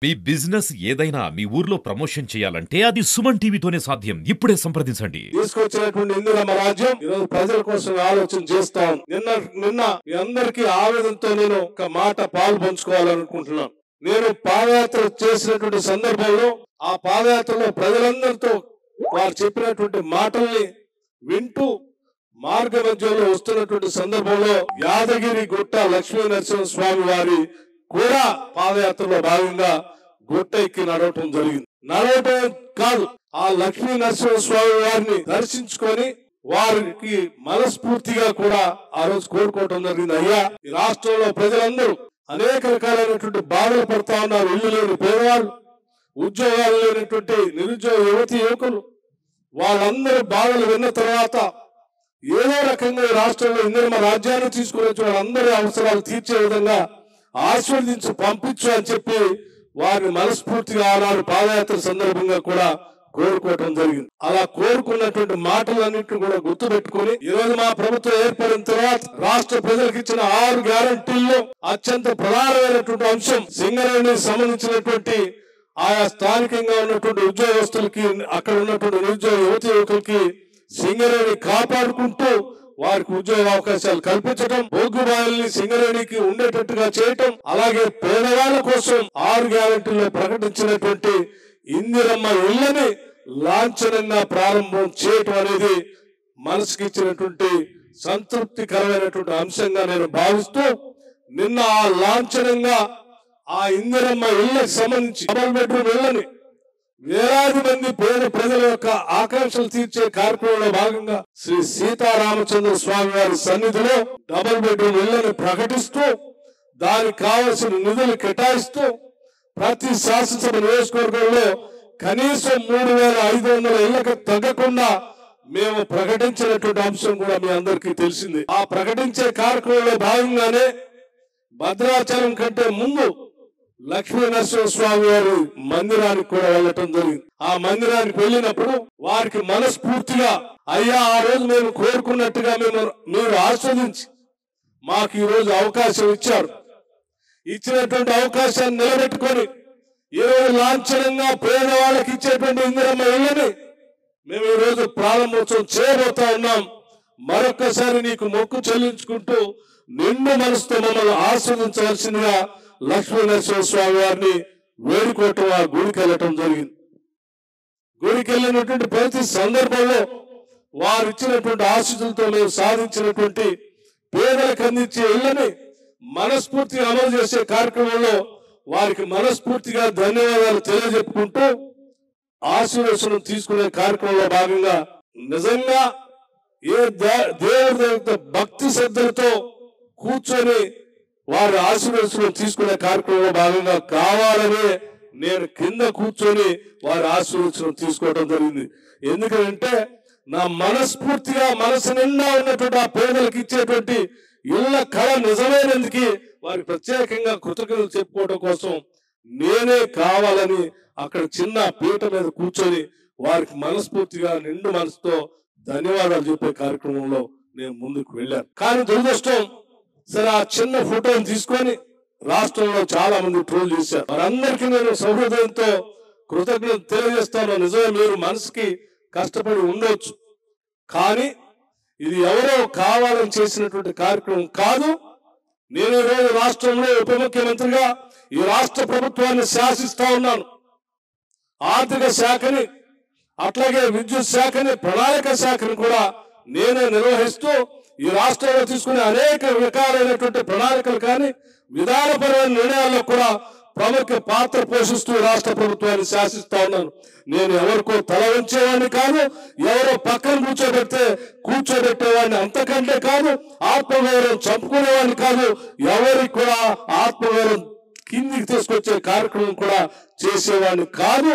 మీ business ఏదైనా మీ ఊర్లో promotion చేయాలంటే అది సుమన్ టీవీతోనే సాధ్యం. ఇప్పుడే సంప్రదించండి. తీసుకొచ్చినటువంటి ఇందిరమ్మ రాజ్యం ఈరోజు ప్రజల కోసం ఆలోచన చేస్తాం. నిన్న మీ అందరికీ ఆవేదనతో నేను ఒక మాట పాలు పంచుకోవాలనుకుంటున్నాను. నేను పాదయాత్ర చేసినటువంటి సందర్భంలో ఆ పాదయాత్రలో ప్రజలందరితో వారు చెప్పినటువంటి మాటల్ని వింటూ మార్గ మధ్యలో వస్తున్నటువంటి సందర్భంలో యాదగిరి గుట్ట లక్ష్మీ నరసింహ స్వామి వారి కూడా పాదయాత్రలో భాగంగా గుట్ట ఎక్కి నడవటం జరిగింది. నడవటం కాదు, ఆ లక్ష్మీ నరసింహ స్వామి వారిని దర్శించుకొని వారికి మనస్ఫూర్తిగా కూడా ఆ రోజు కోరుకోవటం జరిగింది. అయ్యా, ఈ రాష్ట్రంలో ప్రజలందరూ అనేక రకాలైనటువంటి బాధలు పడతా ఉన్నారు. ఇల్లు లేని పేదవాళ్ళు, ఉద్యోగాలు లేనటువంటి నిరుద్యోగ యువతి యువకులు, వాళ్ళందరూ బాధలు విన్న తర్వాత ఏదో రకంగా ఈ రాష్ట్రంలో ఇందిరమ్మ రాజ్యాన్ని తీసుకుని వచ్చి వాళ్ళందరి అవసరాలు తీర్చే విధంగా ఆశీర్వదించి పంపించు అని చెప్పి వారిని మనస్ఫూర్తిగా ఆనాడు పాదయాత్ర సందర్భంగా కూడా కోరుకోవటం జరిగింది. అలా కోరుకున్నటువంటి మాటలన్నింటినీ కూడా గుర్తు పెట్టుకుని ఈ రోజు మా ప్రభుత్వం ఏర్పడిన తర్వాత రాష్ట్ర ప్రజలకు ఇచ్చిన 6 గ్యారంటీల్లో అత్యంత ప్రధానమైనటువంటి అంశం సింగరేణికి సంబంధించినటువంటి ఆయా స్థానికంగా ఉన్నటువంటి ఉద్యోగస్తులకి, అక్కడ ఉన్నటువంటి నిరుద్యోగ యువతి యువకులకి సింగరేణి కాపాడుకుంటూ వారికి ఉద్యోగ అవకాశాలు కల్పించడం, బొగ్గు బాయిల్ని సింగరేణికి ఉండేటట్టుగా చేయటం, అలాగే పేదవాళ్ళ కోసం 6 గ్యారెంటీల్లో ప్రకటించినటువంటి ఇందిరమ్మ ఇళ్లని లాంఛనంగా ప్రారంభం చేయటం అనేది మనసుకి ఇచ్చినటువంటి సంతృప్తికరమైనటువంటి అంశంగా నేను భావిస్తూ నిన్న ఆ లాంఛనంగా ఆ ఇందిరమ్మ ఇళ్లకు సంబంధించి డబుల్ బెడ్రూమ్ ఇళ్లని వేలాది మంది పేద ప్రజల యొక్క ఆకాంక్షలు తీర్చే కార్యక్రమంలో భాగంగా శ్రీ సీతారామచంద్ర స్వామి వారి సన్నిధిలో డబుల్ బెడ్రూమ్ ఇళ్లను ప్రకటిస్తూ దానికి కావలసిన నిధులు కేటాయిస్తూ ప్రతి శాసనసభ నియోజకవర్గంలో కనీసం 3,500 ఇళ్లకు తగ్గకుండా మేము ప్రకటించినటువంటి అంశం కూడా మీ అందరికీ తెలిసింది. ఆ ప్రకటించే కార్యక్రమంలో భాగంగానే భద్రాచలం కంటే ముందు లక్ష్మీ నరసింహ స్వామి వారి మందిరానికి కూడా వెళ్ళటం జరిగింది. ఆ మందిరానికి వెళ్ళినప్పుడు వారికి మనస్ఫూర్తిగా అయ్యా, ఆ రోజు మేము కోరుకున్నట్టుగా మీరు ఆస్వాదించి మాకు ఈ రోజు అవకాశం ఇచ్చారు. ఇచ్చినటువంటి అవకాశాన్ని నిలబెట్టుకొని ఈ రోజు లాంఛనంగా పేదవాళ్ళకి ఇచ్చేటువంటి ఇందిరమ్మ ఇళ్ళని మేము ఈ రోజు ప్రారంభోత్సవం చేయబోతా ఉన్నాం. మరొక్కసారి నీకు మొక్కు చెల్లించుకుంటూ నిండు మనసుతో మమ్మల్ని ఆస్వాదించవలసిందిగా లక్ష్మీ నరసింహ స్వామి వారిని వేడుకోవటం, ఆ గుడికి వెళ్ళటం జరిగింది. గుడికి వెళ్ళినటువంటి ప్రతి సందర్భంలో వారు ఇచ్చినటువంటి ఆశీస్సులతో మేము సాధించినటువంటి పేదలకు అందించే ఇళ్లని మనస్ఫూర్తిగా అమలు చేసే కార్యక్రమంలో వారికి మనస్ఫూర్తిగా ధన్యవాదాలు తెలియజెప్పుకుంటూ ఆశీర్వచనం తీసుకునే కార్యక్రమంలో భాగంగా నిజంగా ఏ దేవుడి భక్తి శ్రద్ధలతో కూర్చొని వారి ఆశీర్వచనం తీసుకునే కార్యక్రమంలో భాగంగా కావాలని నేను కింద కూర్చొని వారి ఆశీర్వచనం తీసుకోవడం జరిగింది. ఎందుకంటే నా మనస్ఫూర్తిగా మనసు నిండా ఉన్నటువంటి ఆ పేదలకు ఇచ్చేటువంటి ఇళ్ల కళ నిజమైనందుకు వారి ప్రత్యేకంగా కృతజ్ఞతలు చెప్పుకోవడం కోసం నేనే కావాలని అక్కడ చిన్న పీట మీద కూర్చొని వారికి మనస్ఫూర్తిగా నిండు మనసుతో ధన్యవాదాలు చెప్పే కార్యక్రమంలో నేను ముందుకు వెళ్ళాను. కానీ దురదృష్టం, సరే ఆ చిన్న ఫోటోని తీసుకొని రాష్ట్రంలో చాలా మంది ట్రోల్ చేశారు. వారందరికీ నేను సౌహృదయంతో కృతజ్ఞత తెలియజేస్తాను. నిజమే, మీరు మనసుకి కష్టపడి ఉండవచ్చు, కానీ ఇది ఎవరో కావాలని చేసినటువంటి కార్యక్రమం కాదు. నేను ఈరోజు రాష్ట్రంలో ఉప ముఖ్యమంత్రిగా ఈ రాష్ట్ర ప్రభుత్వాన్ని శాసిస్తా ఉన్నాను. ఆర్థిక శాఖని, అట్లాగే విద్యుత్ శాఖని, ప్రణాళిక శాఖని కూడా నేనే నిర్వహిస్తూ ఈ రాష్ట్రంలో తీసుకునే అనేక రకాలైనటువంటి ప్రణాళికలు కానీ విధానపరమైన నిర్ణయాల్లో కూడా ప్రముఖ పాత్ర పోషిస్తూ రాష్ట్ర ప్రభుత్వాన్ని శాసిస్తా ఉన్నాను. నేను ఎవరికో తల వంచేవాడిని కాదు, ఎవరో పక్కన కూర్చోబెట్టేవాడిని అంతకంటే కాదు, ఆత్మగౌరవం చంపుకునేవాడిని కాదు, ఎవరికి కూడా ఆత్మగౌరవం కిందికి తీసుకొచ్చే కార్యక్రమం కూడా చేసేవాడిని కాదు.